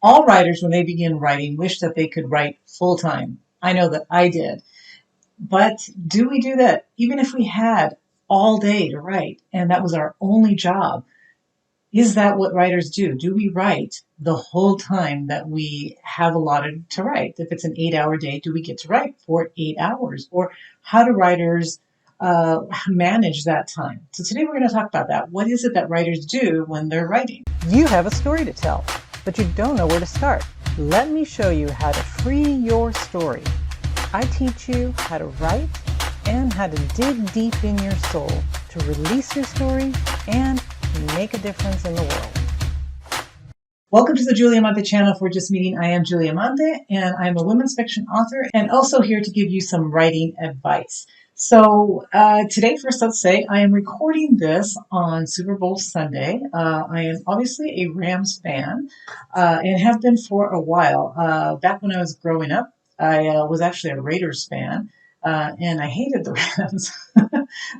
All writers, when they begin writing, wish that they could write full time. I know that I did. But do we do that even if we had all day to write and that was our only job? Is that what writers do? Do we write the whole time that we have allotted to write? If it's an 8 hour day, do we get to write for 8 hours? Or how do writers manage that time? So today we're going to talk about that. What is it that writers do when they're writing? You have a story to tell, but you don't know where to start. Let me show you how to free your story. I teach you how to write and how to dig deep in your soul to release your story and make a difference in the world. Welcome to the Julia Monte channel. If we're just meeting, I am Julia Monte, and I'm a women's fiction author and also here to give you some writing advice. So today, first, let's say I am recording this on Super Bowl Sunday. I am obviously a Rams fan and have been for a while. Back when I was growing up, I was actually a Raiders fan. And I hated the Rams.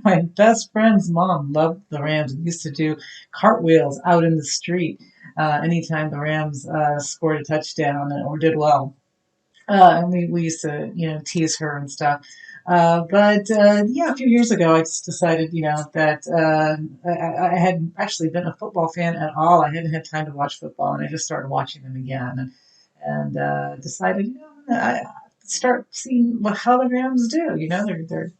My best friend's mom loved the Rams and used to do cartwheels out in the street anytime the Rams scored a touchdown or did well. And we used to, tease her and stuff. Yeah, a few years ago, I just decided, that I hadn't actually been a football fan at all. I hadn't had time to watch football, and I just started watching them again, and decided, I start seeing how the Rams do. They're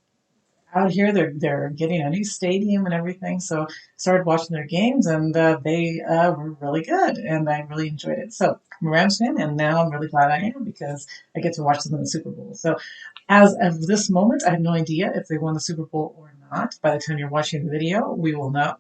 out here. They're getting a new stadium and everything. So started watching their games, and they were really good, and I really enjoyed it. So I'm a Rams fan, and now I'm really glad I am because I get to watch them in the Super Bowl. So as of this moment, I have no idea if they won the Super Bowl or not. By the time you're watching the video, we will know.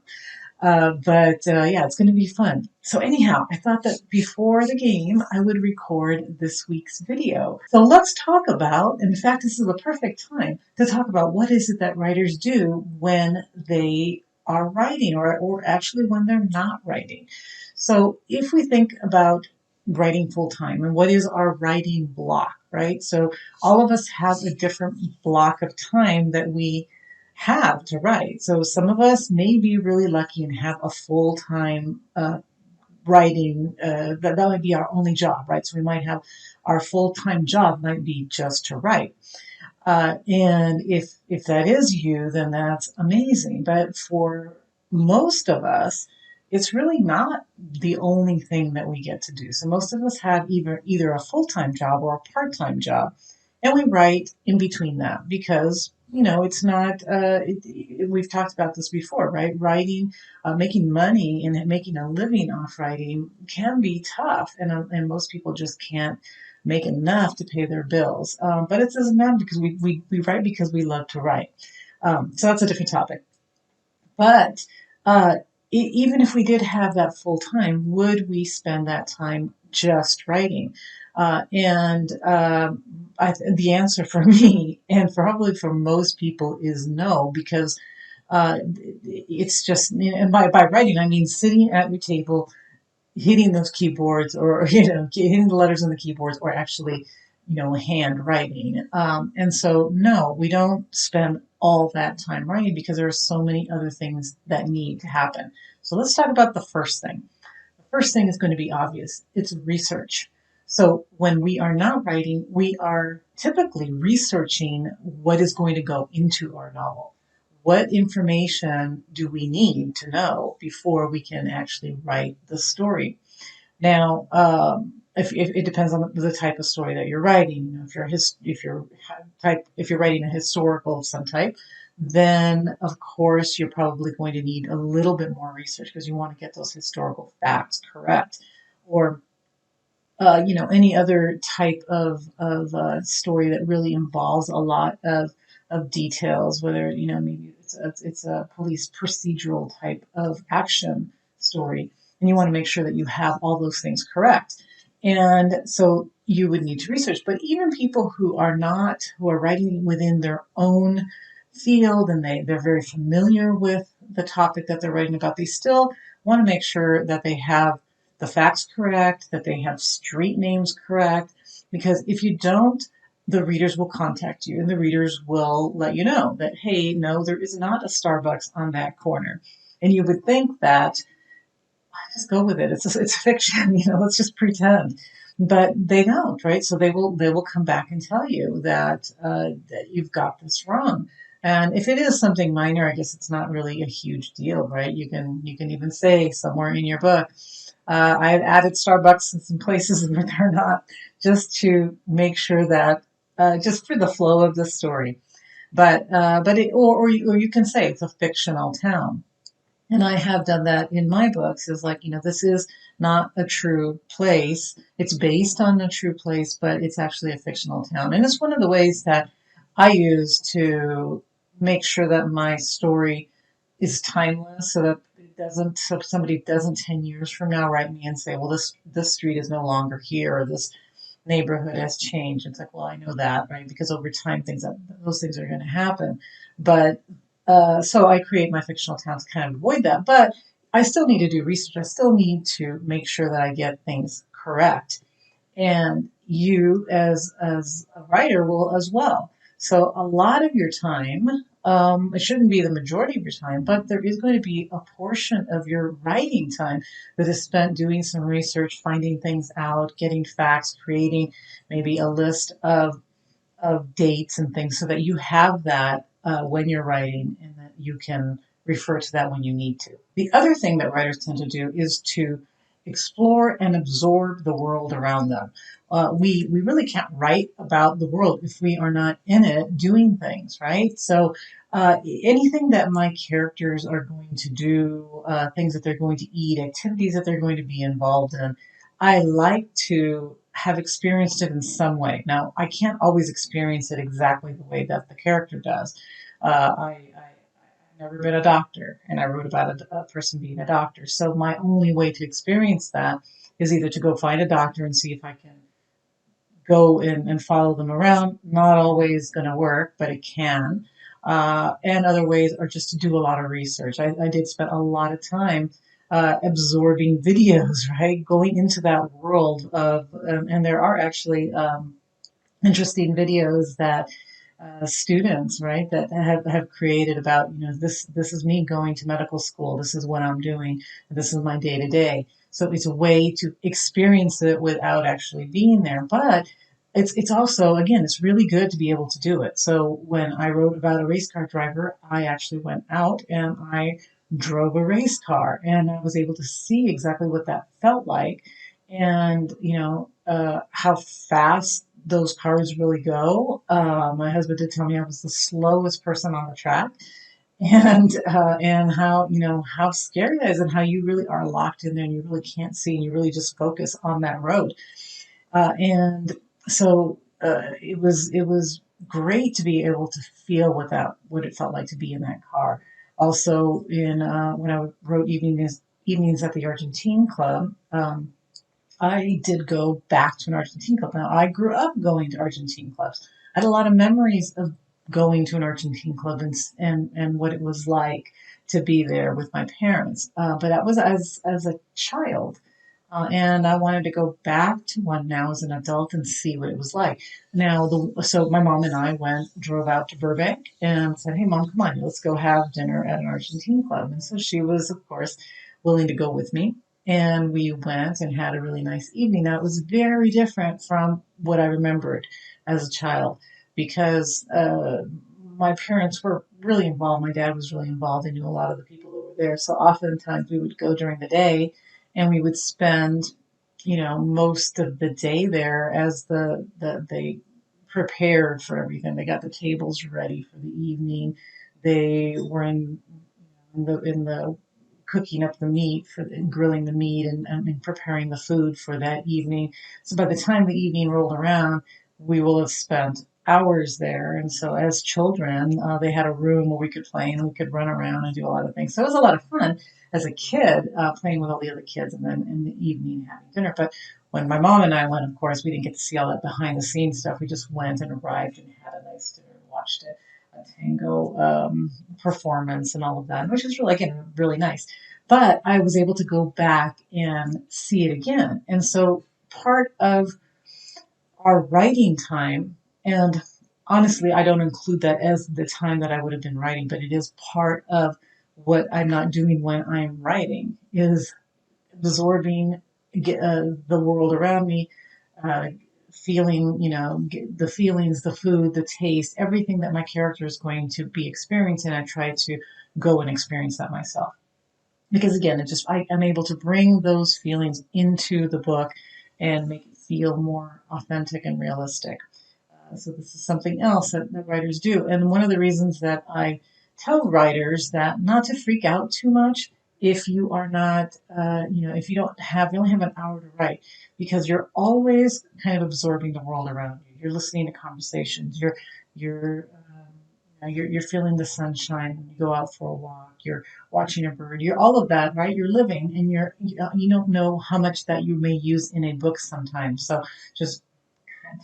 Yeah, it's going to be fun. So anyhow, I thought that before the game, I would record this week's video. So let's talk about, in fact, this is the perfect time to talk about what is it that writers do when they are writing or actually when they're not writing. So if we think about writing full time and what is our writing block, right? So all of us have a different block of time that we have to write. So some of us may be really lucky and have a full-time writing. That might be our only job, right? So we might have our full-time job might be just to write. And if that is you, then that's amazing. But for most of us, it's really not the only thing that we get to do. So most of us have either a full-time job or a part-time job, and we write in between that because it's not. We've talked about this before, right? Writing, making money, and making a living off writing can be tough, and most people just can't make enough to pay their bills. But it doesn't matter because we write because we love to write. So that's a different topic. But even if we did have that full time, would we spend that time just writing? The answer for me, and probably for most people, is no, because it's just, and by writing, I mean sitting at your table, hitting those keyboards, or hitting the letters on the keyboards, or actually handwriting. And so no, we don't spend all that time writing because there are so many other things that need to happen. So let's talk about the first thing. The first thing is going to be obvious. It's research. So when we are not writing, we are typically researching what is going to go into our novel. What information do we need to know before we can actually write the story? Now, if it depends on the type of story that you're writing. If you're writing a historical of some type, then of course you're probably going to need a little bit more research because you want to get those historical facts correct. Or any other type of story that really involves a lot of details, whether, maybe it's a police procedural type of action story, and you want to make sure that you have all those things correct. And so you would need to research. But even people who are writing within their own field and they're very familiar with the topic that they're writing about, they still want to make sure that they have the facts correct, that they have street names correct, because if you don't, the readers will contact you and the readers will let you know that, hey, no, there is not a Starbucks on that corner. And you would think that just go with it. It's fiction, let's just pretend. But they don't, right? So they will come back and tell you that you've got this wrong. And if it is something minor, I guess it's not really a huge deal, right? You can even say somewhere in your book, I've added Starbucks in some places where they're not, just to make sure that just for the flow of the story. Or you can say it's a fictional town. And I have done that in my books, is like, this is not a true place. It's based on a true place, but it's actually a fictional town. And it's one of the ways that I use to make sure that my story is timeless, so that so somebody doesn't 10 years from now write me and say, well, this street is no longer here, or this neighborhood has changed. It's like, well, I know that, right? Because over time, those things are going to happen. But so I create my fictional towns to kind of avoid that. But I still need to do research. I still need to make sure that I get things correct, and you as a writer will as well. So a lot of your time, it shouldn't be the majority of your time, but there is going to be a portion of your writing time that is spent doing some research, finding things out, getting facts, creating maybe a list of dates and things, so that you have that when you're writing, and that you can refer to that when you need to. The other thing that writers tend to do is to explore and absorb the world around them. We really can't write about the world if we are not in it doing things, right? So anything that my characters are going to do, things that they're going to eat, activities that they're going to be involved in, I like to have experienced it in some way. Now, I can't always experience it exactly the way that the character does. I've never been a doctor, and I wrote about a person being a doctor. So my only way to experience that is either to go find a doctor and see if I can go in and follow them around. Not always going to work, but it can. And other ways are just to do a lot of research. I did spend a lot of time absorbing videos, right? Going into that world and there are actually interesting videos that students, right, that have created about, this is me going to medical school. This is what I'm doing. This is my day to day. So it's a way to experience it without actually being there. But it's also, again, it's really good to be able to do it. So when I wrote about a race car driver, I actually went out and I drove a race car, and I was able to see exactly what that felt like, and how fast those cars really go. My husband did tell me I was the slowest person on the track, and how how scary that is, and how you really are locked in there, and you really can't see, and you really just focus on that road. And so it was great to be able to feel what it felt like to be in that car. Also, in when I wrote evenings at the Argentine Club. I did go back to an Argentine club. Now, I grew up going to Argentine clubs. I had a lot of memories of going to an Argentine club, and what it was like to be there with my parents. But that was as a child. And I wanted to go back to one now as an adult and see what it was like. Now, so my mom and I drove out to Burbank and said, "Hey, Mom, come on, let's go have dinner at an Argentine club." And so she was, of course, willing to go with me. And we went and had a really nice evening. Now, it was very different from what I remembered as a child, because my parents were really involved. My dad was really involved. They knew a lot of the people that were there. So oftentimes we would go during the day, and we would spend, most of the day there as they prepared for everything. They got the tables ready for the evening. They were in the cooking up the meat grilling the meat, and preparing the food for that evening. So by the time the evening rolled around, we will have spent hours there. And so as children, they had a room where we could play, and we could run around and do a lot of things. So it was a lot of fun as a kid, playing with all the other kids, and then in the evening having dinner. But when my mom and I went, of course, we didn't get to see all that behind the scenes stuff. We just went and arrived and had a nice dinner and watched a tango performance and all of that, which was really, again, really nice. But I was able to go back and see it again. And so part of our writing time, and honestly, I don't include that as the time that I would have been writing, but it is part of what I'm not doing when I'm writing, is absorbing the world around me, uh, feeling, the feelings, the food, the taste, everything that my character is going to be experiencing. I try to go and experience that myself. Because again, I'm able to bring those feelings into the book and make it feel more authentic and realistic. So this is something else that writers do. And one of the reasons that I tell writers that not to freak out too much if you are not, if you only have an hour to write, because you're always kind of absorbing the world around you. You're listening to conversations. You're feeling the sunshine when you go out for a walk. You're watching a bird. You're all of that, right? You're living, and you don't know how much that you may use in a book sometimes. So just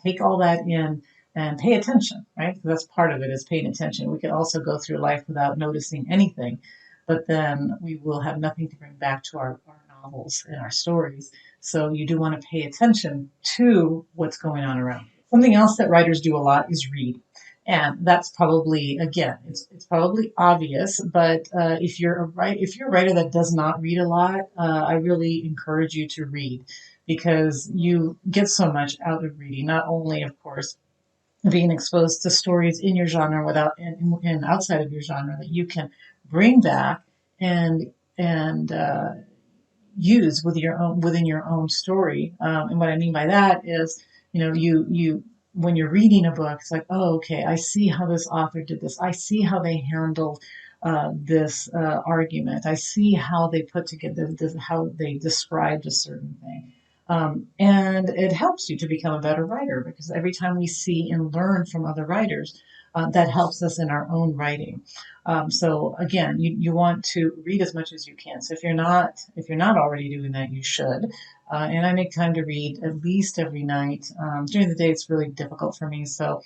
take all that in and pay attention, right? That's part of it, is paying attention. We could also go through life without noticing anything, but then we will have nothing to bring back to our novels and our stories. So you do want to pay attention to what's going on around you. Something else that writers do a lot is read. And that's probably, again, it's probably obvious, but if you're a writer that does not read a lot, I really encourage you to read, because you get so much out of reading. Not only, of course, being exposed to stories in your genre and outside of your genre that you can bring back and use within your own story. And what I mean by that is, you when you're reading a book, it's like, oh, okay, I see how this author did this. I see how they handled this argument. I see how they put together how they described a certain thing. And it helps you to become a better writer, because every time we see and learn from other writers, that helps us in our own writing. So again, you want to read as much as you can. So if you're not already doing that, you should. And I make time to read at least every night. During the day, it's really difficult for me. So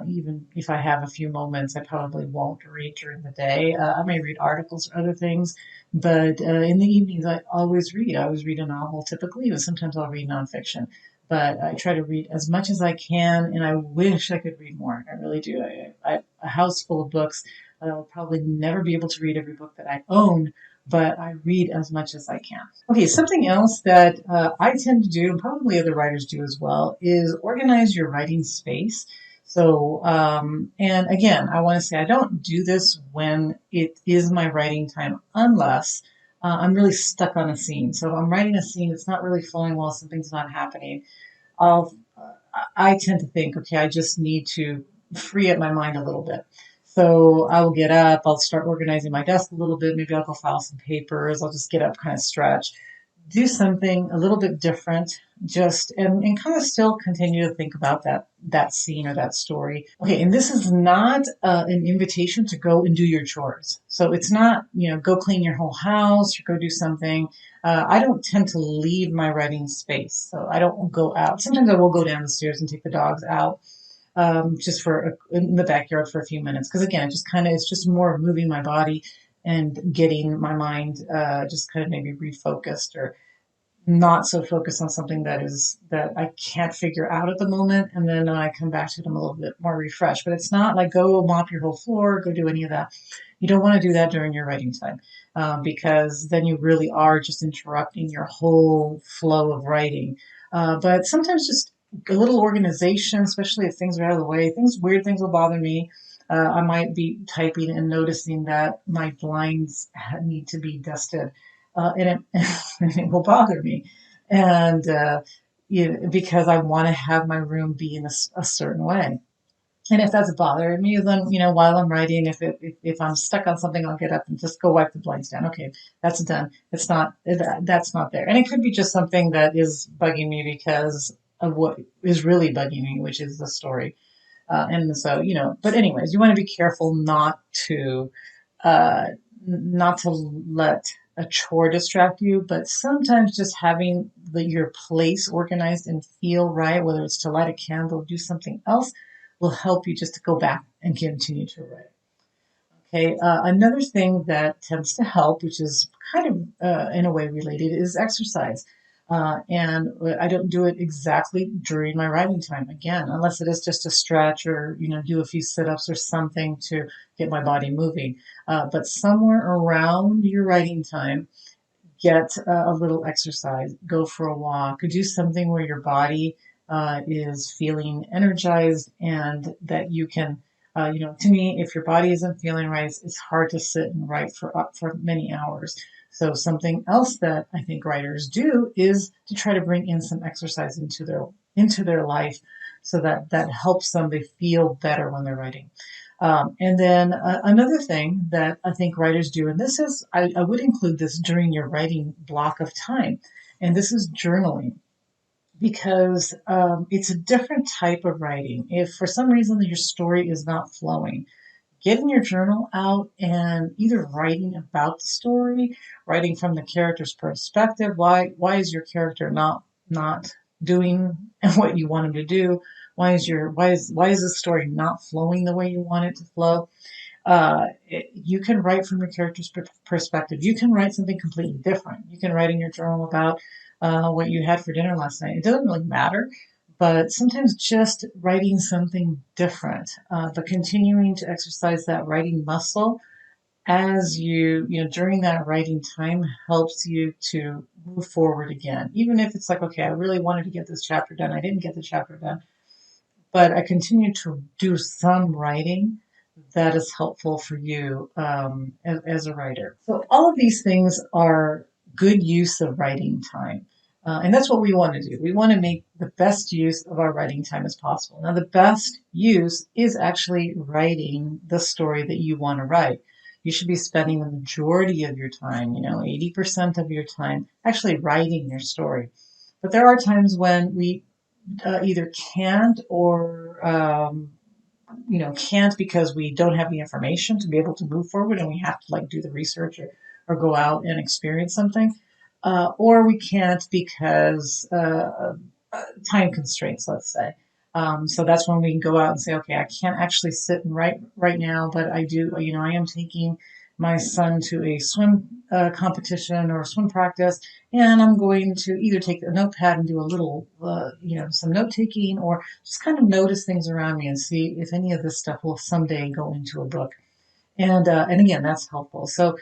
even if I have a few moments, I probably won't read during the day. I may read articles or other things, but in the evenings, I always read. I always read a novel typically, but sometimes I'll read nonfiction. But I try to read as much as I can, and I wish I could read more. I really do. A house full of books. I'll probably never be able to read every book that I own, but I read as much as I can. Okay, something else that I tend to do, and probably other writers do as well, is organize your writing space. So, and again, I want to say I don't do this when it is my writing time, unless I'm really stuck on a scene. So if I'm writing a scene, it's not really flowing well, something's not happening. I'll, I tend to think, okay, I just need to free up my mind a little bit. So I will get up, I'll start organizing my desk a little bit. Maybe I'll go file some papers. I'll just get up, kind of stretch, do something a little bit different, just and kind of still continue to think about that scene or that story. Okay, and this is not an invitation to go and do your chores. So it's not, go clean your whole house or go do something. I don't tend to leave my writing space, so I don't go out. Sometimes I will go down the stairs and take the dogs out, just in the backyard for a few minutes. Because again, it's just more of moving my body and getting my mind just kind of maybe refocused, or not so focused on something that I can't figure out at the moment. And then when I come back to it, I'm a little bit more refreshed. But it's not like go mop your whole floor, go do any of that. You don't want to do that during your writing time, because then you really are just interrupting your whole flow of writing. But sometimes just a little organization, especially if things are out of the way, weird things will bother me. I might be typing and noticing that my blinds need to be dusted, and it will bother me, and because I want to have my room be in a certain way. And if that's bothering me, then while I'm writing, if I'm stuck on something, I'll get up and just go wipe the blinds down. Okay, that's done. That's not there, and it could be just something that is bugging me because of what is really bugging me, which is the story. And so, but anyways, you want to be careful uh, not to let a chore distract you, but sometimes just having your place organized and feel right, whether it's to light a candle, do something else, will help you just to go back and continue to write. Okay, another thing that tends to help, which is kind of in a way related, is exercise. And I don't do it exactly during my writing time, again, unless it is just a stretch or, do a few sit-ups or something to get my body moving. But somewhere around your writing time, get a little exercise, go for a walk, do something where your body is feeling energized, and that you can, to me, if your body isn't feeling right, it's hard to sit and write for many hours. So something else that I think writers do is to try to bring in some exercise into their life, so that that helps them. They feel better when they're writing. And then another thing that I think writers do, and this is, I would include this during your writing block of time, and this is journaling, because it's a different type of writing. If for some reason your story is not flowing, getting your journal out and either writing about the story, writing from the character's perspective. Why is your character not doing what you want him to do? Why is the story not flowing the way you want it to flow? You can write from your character's perspective. You can write something completely different. You can write in your journal about what you had for dinner last night. It doesn't really matter, but sometimes just writing something different, but continuing to exercise that writing muscle as during that writing time helps you to move forward again. Even if it's like, okay, I really wanted to get this chapter done. I didn't get the chapter done, but I continue to do some writing that is helpful for you as a writer. So all of these things are good use of writing time. And that's what we want to do. We want to make the best use of our writing time as possible. Now, the best use is actually writing the story that you want to write. You should be spending the majority of your time, 80% of your time, actually writing your story. But there are times when we either can't or can't because we don't have the information to be able to move forward, and we have to like do the research, or go out and experience something, or we can't because time constraints, let's say. So that's when we can go out and say, okay, I can't actually sit and write right now, but I do, I am taking my son to a swim competition or swim practice, and I'm going to either take a notepad and do a little, some note taking, or just kind of notice things around me and see if any of this stuff will someday go into a book. And again, that's helpful. So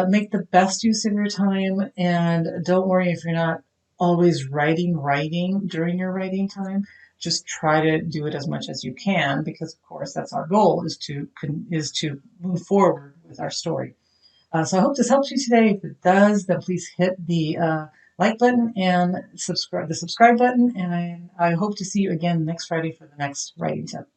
make the best use of your time, and don't worry if you're not always writing during your writing time. Just try to do it as much as you can, because of course that's our goal, is to move forward with our story. So I hope this helps you today. If it does, then please hit the like button and subscribe button. And I hope to see you again next Friday for the next writing tip.